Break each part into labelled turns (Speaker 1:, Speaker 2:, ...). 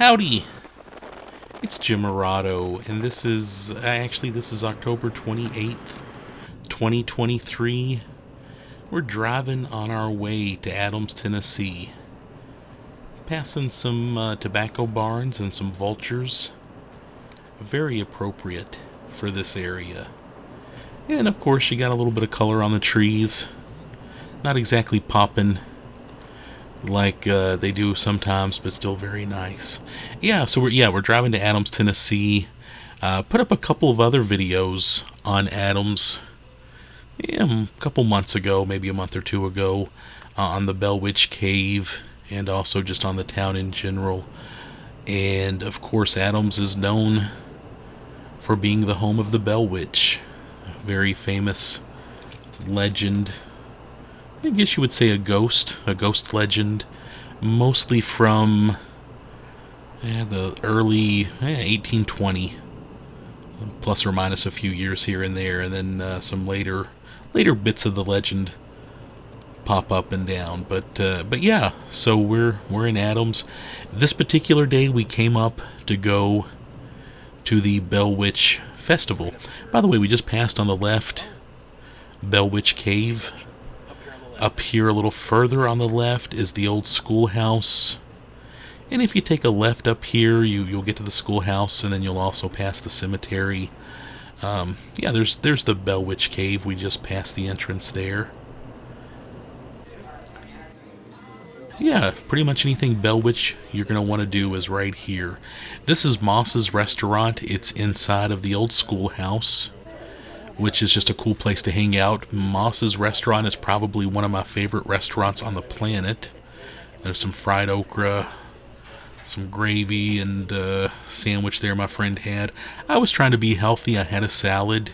Speaker 1: Howdy, it's Jim Morado, and this is October 28th, 2023. We're driving on our way to Adams, Tennessee, passing some tobacco barns and some vultures. Very appropriate for this area. And of course, you got a little bit of color on the trees. Not exactly popping like they do sometimes, but still very nice. Yeah, so we're driving to Adams, Tennessee. Put up a couple of other videos on Adams, a couple months ago, maybe a month or two ago, on the Bell Witch Cave, and also just on the town in general. And of course, Adams is known for being the home of the Bell Witch, very famous legend. I guess you would say a ghost legend, mostly from the early 1820, plus or minus a few years here and there, and then some later bits of the legend pop up and down. But yeah, so we're in Adams. This particular day, we came up to go to the Bell Witch Festival. By the way, we just passed on the left Bell Witch Cave. Up here a little further on the left is the old schoolhouse. And if you take a left up here, you'll get to the schoolhouse, and then you'll also pass the cemetery. Yeah, there's the Bell Witch Cave. We just passed the entrance there. Yeah, pretty much anything Bell Witch you're going to want to do is right here. This is Moss's Restaurant. It's inside of the old schoolhouse, which is just a cool place to hang out. Moss's Restaurant is probably one of my favorite restaurants on the planet. There's some fried okra, some gravy, and sandwich there my friend had. I was trying to be healthy. I had a salad,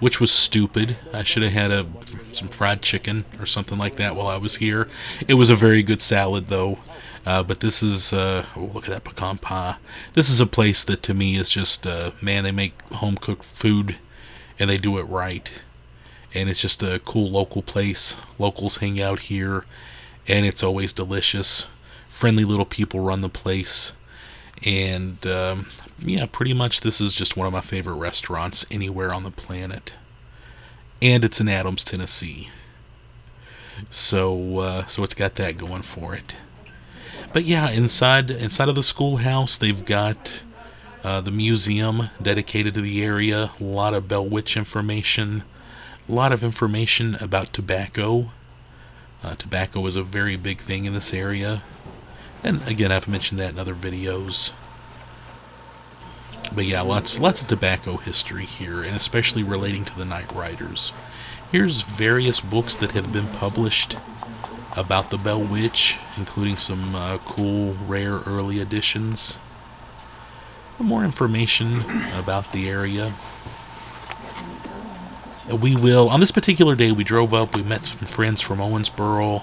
Speaker 1: which was stupid. I should have had some fried chicken or something like that while I was here. It was a very good salad, though. But this is, look at that pecan pie. This is a place that to me is just, man, they make home-cooked food, and they do it right. And it's just a cool local place. Locals hang out here, and it's always delicious. Friendly little people run the place. And yeah, pretty much this is just one of my favorite restaurants anywhere on the planet. And it's in Adams, Tennessee. So it's got that going for it. But yeah, inside of the schoolhouse, they've got the museum dedicated to the area. A lot of Bell Witch information. A lot of information about tobacco. Tobacco is a very big thing in this area. And again, I've mentioned that in other videos. But yeah, lots of tobacco history here, and especially relating to the Night Riders. Here's various books that have been published about the Bell Witch, including some cool, rare early editions. More information about the area. On this particular day, we drove up, we met some friends from Owensboro,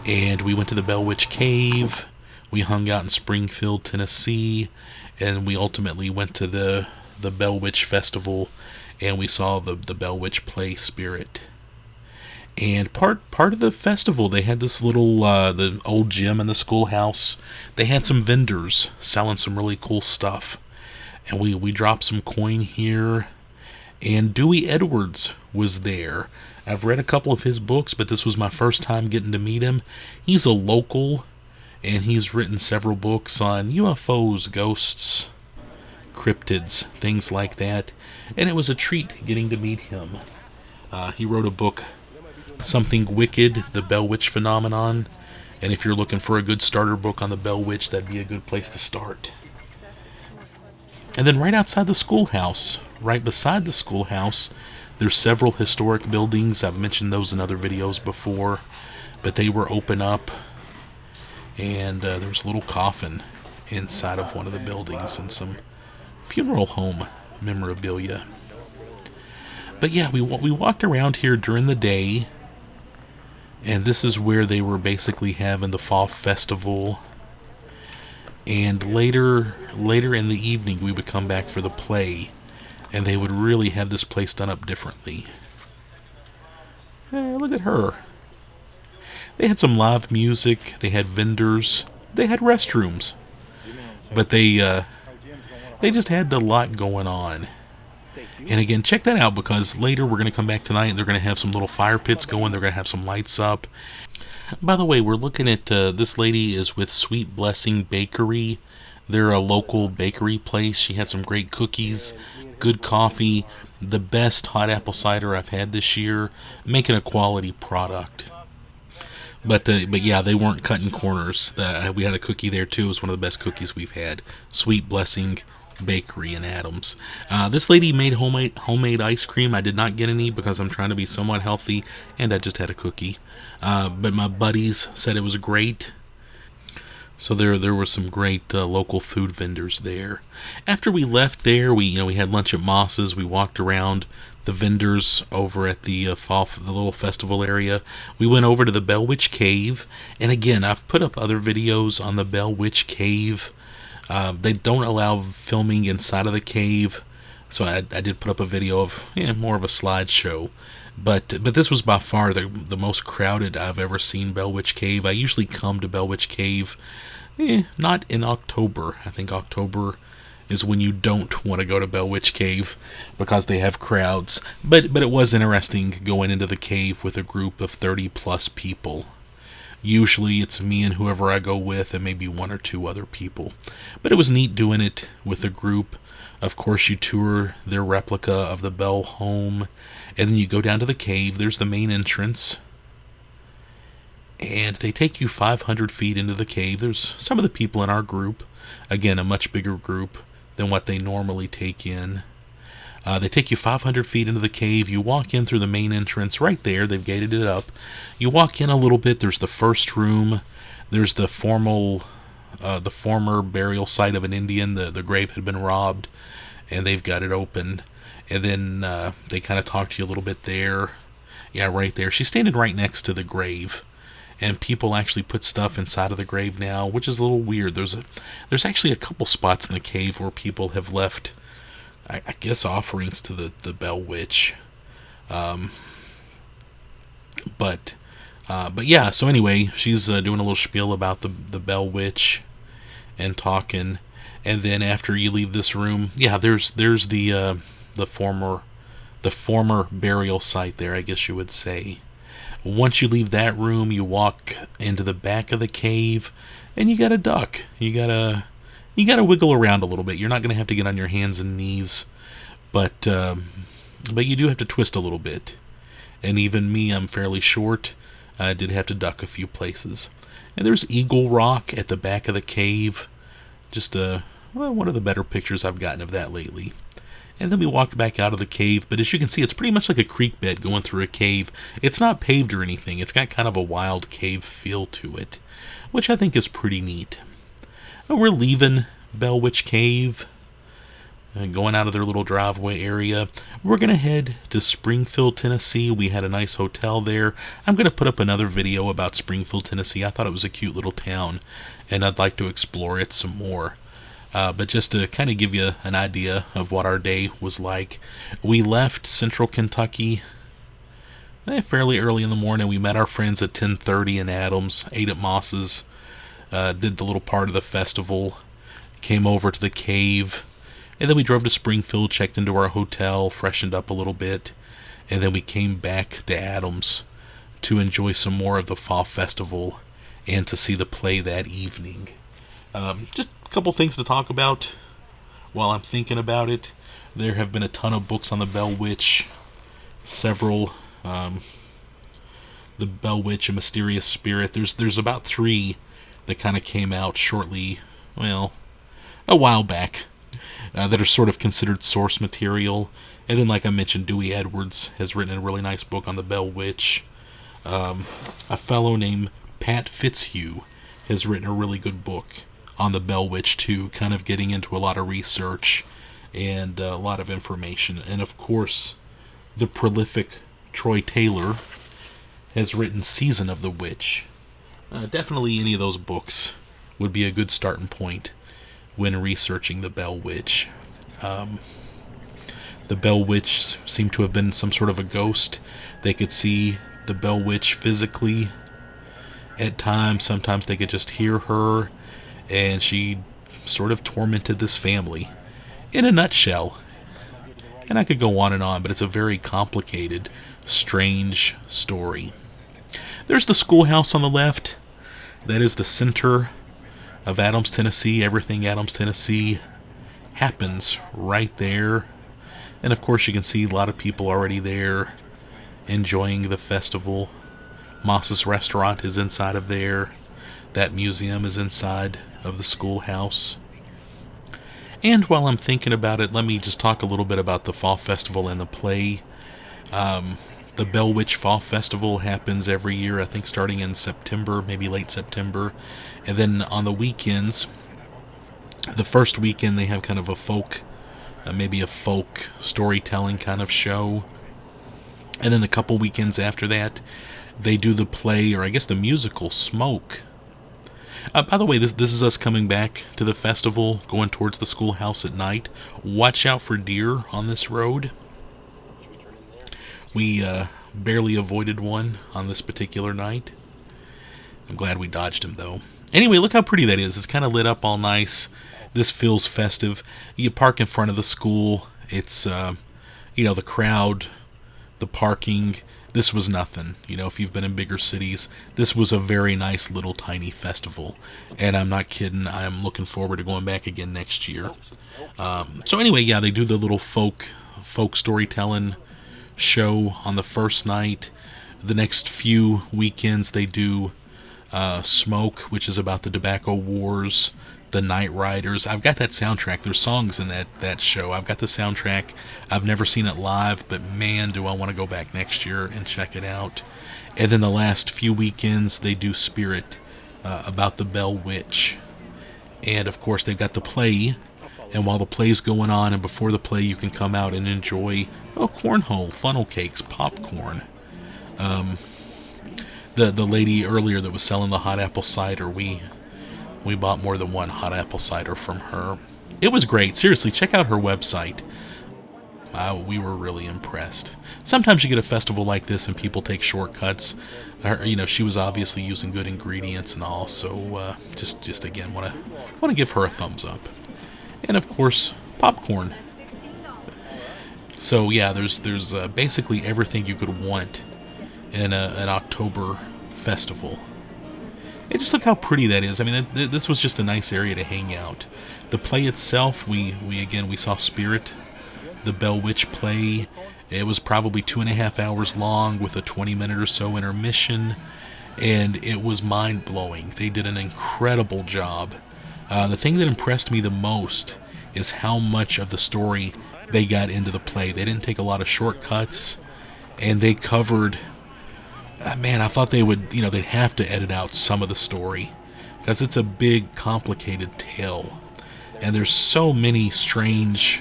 Speaker 1: and we went to the Bell Witch Cave. We hung out in Springfield, Tennessee, and we ultimately went to the Bell Witch Festival, and we saw the Bell Witch play Spirit. And part of the festival, they had this little, the old gym in the schoolhouse. They had some vendors selling some really cool stuff. And we dropped some coin here. And Dewey Edwards was there. I've read a couple of his books, but this was my first time getting to meet him. He's a local, and he's written several books on UFOs, ghosts, cryptids, things like that. And it was a treat getting to meet him. He wrote a book, Something Wicked, The Bell Witch Phenomenon. And if you're looking for a good starter book on the Bell Witch, that'd be a good place to start. And then right outside the schoolhouse, right beside the schoolhouse, there's several historic buildings. I've mentioned those in other videos before, but they were open up, and there was a little coffin inside of one of the buildings and some funeral home memorabilia. But yeah, we walked around here during the day, and this is where they were basically having the fall festival. And later in the evening, we would come back for the play, and they would really have this place done up differently. Hey, look at her. They had some live music, they had vendors, they had restrooms. but they just had a lot going on. And again, check that out because later we're going to come back tonight and they're going to have some little fire pits going. They're going to have some lights up. By the way, we're looking at this lady is with Sweet Blessing Bakery. They're a local bakery place. She had some great cookies, good coffee, the best hot apple cider I've had this year, making a quality product. But yeah, they weren't cutting corners. We had a cookie there too. It was one of the best cookies we've had. Sweet Blessing Bakery in Adams. This lady made homemade ice cream. I did not get any because I'm trying to be somewhat healthy, and I just had a cookie. But my buddies said it was great. So there were some great local food vendors there. After we left there, we had lunch at Moss's. We walked around the vendors over at the the little festival area. We went over to the Bell Witch Cave, and again, I've put up other videos on the Bell Witch Cave. They don't allow filming inside of the cave, so I did put up a video of more of a slideshow. But this was by far the most crowded I've ever seen Bell Witch Cave. I usually come to Bell Witch Cave, not in October. I think October is when you don't want to go to Bell Witch Cave because they have crowds. But it was interesting going into the cave with a group of 30 plus people. Usually it's me and whoever I go with and maybe one or two other people. But it was neat doing it with a group. Of course, you tour their replica of the Bell home, and then you go down to the cave. There's the main entrance, and they take you 500 feet into the cave. There's some of the people in our group, again, a much bigger group than what they normally take in. They take you 500 feet into the cave. You walk in through the main entrance right there. They've gated it up. You walk in a little bit. There's the first room. There's the former burial site of an Indian. The grave had been robbed, and they've got it open. And then they kind of talk to you a little bit there. Yeah, right there. She's standing right next to the grave. And people actually put stuff inside of the grave now, which is a little weird. There's actually a couple spots in the cave where people have left, I guess, offerings to the Bell Witch. But yeah, so anyway, she's doing a little spiel about the Bell Witch and talking. And then after you leave this room, yeah, there's the former burial site there, I guess you would say. Once you leave that room, you walk into the back of the cave, and you gotta duck. You gotta wiggle around a little bit. You're not gonna have to get on your hands and knees, but you do have to twist a little bit. And even me, I'm fairly short. I did have to duck a few places. And there's Eagle Rock at the back of the cave. Just one of the better pictures I've gotten of that lately. And then we walked back out of the cave, but as you can see, it's pretty much like a creek bed going through a cave. It's not paved or anything. It's got kind of a wild cave feel to it, which I think is pretty neat. We're leaving Bell Witch Cave, going out of their little driveway area. We're going to head to Springfield, Tennessee. We had a nice hotel there. I'm going to put up another video about Springfield, Tennessee. I thought it was a cute little town, and I'd like to explore it some more. But just to kind of give you an idea of what our day was like, we left Central Kentucky fairly early in the morning. We met our friends at 10:30 in Adams, ate at Moss's, did the little part of the festival, came over to the cave, and then we drove to Springfield, checked into our hotel, freshened up a little bit, and then we came back to Adams to enjoy some more of the fall festival and to see the play that evening. Just a couple things to talk about while I'm thinking about it. There have been a ton of books on the Bell Witch, several. The Bell Witch, A Mysterious Spirit. There's about 3 that kind of came out shortly, a while back, that are sort of considered source material. And then, like I mentioned, Dewey Edwards has written a really nice book on the Bell Witch. A fellow named Pat Fitzhugh has written a really good book on the Bell Witch too, kind of getting into a lot of research and a lot of information. And of course, the prolific Troy Taylor has written Season of the Witch. Definitely any of those books would be a good starting point when researching the Bell Witch. The Bell Witch seemed to have been some sort of a ghost. They could see the Bell Witch physically at times. Sometimes they could just hear her, and she sort of tormented this family in a nutshell. And I could go on, but it's a very complicated, strange story. There's the schoolhouse on the left. That is the center of Adams, Tennessee. Everything Adams, Tennessee happens right there. And of course, you can see a lot of people already there enjoying the festival. Moss's restaurant is inside of there. That museum is inside of the schoolhouse. And while I'm thinking about it, let me just talk a little bit about the Fall Festival and the play. The Bell Witch Fall Festival happens every year, I think starting in September, maybe late September. And then on the weekends, the first weekend they have kind of a folk, maybe a folk storytelling kind of show. And then the couple weekends after that, they do the play, or I guess the musical, Smoke. By the way, this is us coming back to the festival, going towards the schoolhouse at night. Watch out for deer on this road. We barely avoided one on this particular night. I'm glad we dodged him, though. Anyway, look how pretty that is. It's kind of lit up all nice. This feels festive. You park in front of the school. It's, the crowd, the parking. This was nothing. If you've been in bigger cities, this was a very nice little tiny festival. And I'm not kidding. I'm looking forward to going back again next year. So anyway, yeah, they do the little folk storytelling show on the first night. The next few weekends they do Smoke, which is about the tobacco wars, the Night Riders. I've got that soundtrack. There's songs in that show. I've got the soundtrack. I've never seen it live, but man, do I want to go back next year and check it out. And then the last few weekends they do Spirit, about the Bell Witch. And of course they've got the play. And while the play's going on, and before the play, you can come out and enjoy cornhole, funnel cakes, popcorn. The lady earlier that was selling the hot apple cider, we bought more than one hot apple cider from her. It was great. Seriously, check out her website. We were really impressed. Sometimes you get a festival like this and people take shortcuts. She was obviously using good ingredients and all. So just again, want to give her a thumbs up. And of course, popcorn. So yeah, there's basically everything you could want in an October festival. And just look how pretty that is. I mean, this was just a nice area to hang out. The play itself, we saw Spirit, the Bell Witch play. It was probably 2.5 hours long with a 20-minute or so intermission, and it was mind-blowing. They did an incredible job. The thing that impressed me the most is how much of the story they got into the play. They didn't take a lot of shortcuts, and they covered... I thought they would, they'd have to edit out some of the story, because it's a big, complicated tale. And there's so many strange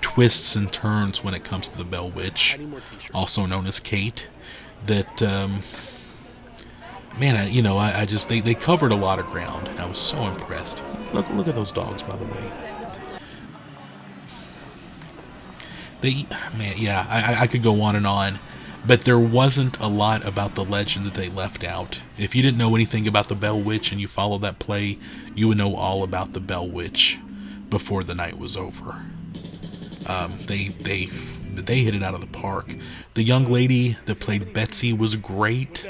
Speaker 1: twists and turns when it comes to the Bell Witch, also known as Kate, that... they covered a lot of ground. I was so impressed. Look at those dogs, by the way. I could go on, but there wasn't a lot about the legend that they left out. If you didn't know anything about the Bell Witch and you followed that play, you would know all about the Bell Witch before the night was over. They hit it out of the park. The young lady that played Betsy was great.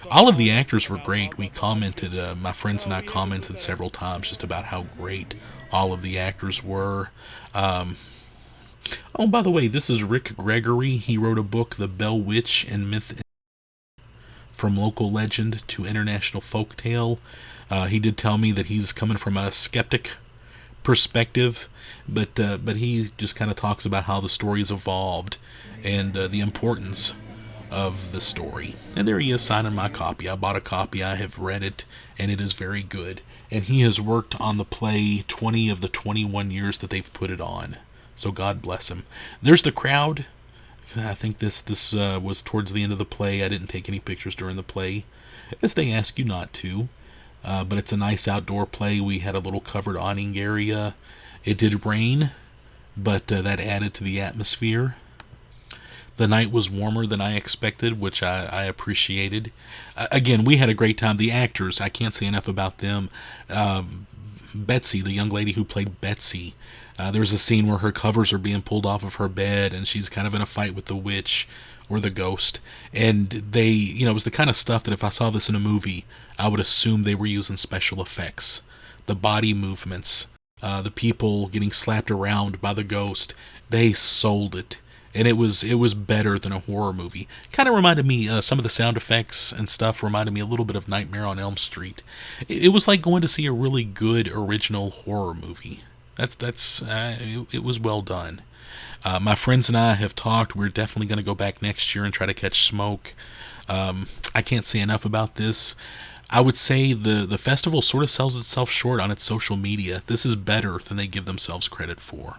Speaker 1: All of the actors were great. We commented, my friends and I commented several times just about how great all of the actors were. By the way, this is Rick Gregory. He wrote a book, The Bell Witch and Myth, From Local Legend to International Folktale. He did tell me that he's coming from a skeptic perspective, but he just kind of talks about how the story's evolved and the importance of the story. And there he is signing my copy. I bought a copy. I have read it, and it is very good. And he has worked on the play 20 of the 21 years that they've put it on. So God bless him. There's the crowd. I think this was towards the end of the play. I didn't take any pictures during the play, as they ask you not to. But it's a nice outdoor play. We had a little covered awning area. It did rain, but that added to the atmosphere. The night was warmer than I expected, which I appreciated. Again, we had a great time. The actors, I can't say enough about them. Betsy, the young lady who played Betsy. There was a scene where her covers are being pulled off of her bed, and she's kind of in a fight with the witch or the ghost. And they, it was the kind of stuff that if I saw this in a movie, I would assume they were using special effects. The body movements, the people getting slapped around by the ghost, they sold it. And it was better than a horror movie. Kind of reminded me, some of the sound effects and stuff reminded me a little bit of Nightmare on Elm Street. It was like going to see a really good original horror movie. It was well done. My friends and I have talked. We're definitely going to go back next year and try to catch Smoke. I can't say enough about this. I would say the festival sort of sells itself short on its social media. This is better than they give themselves credit for.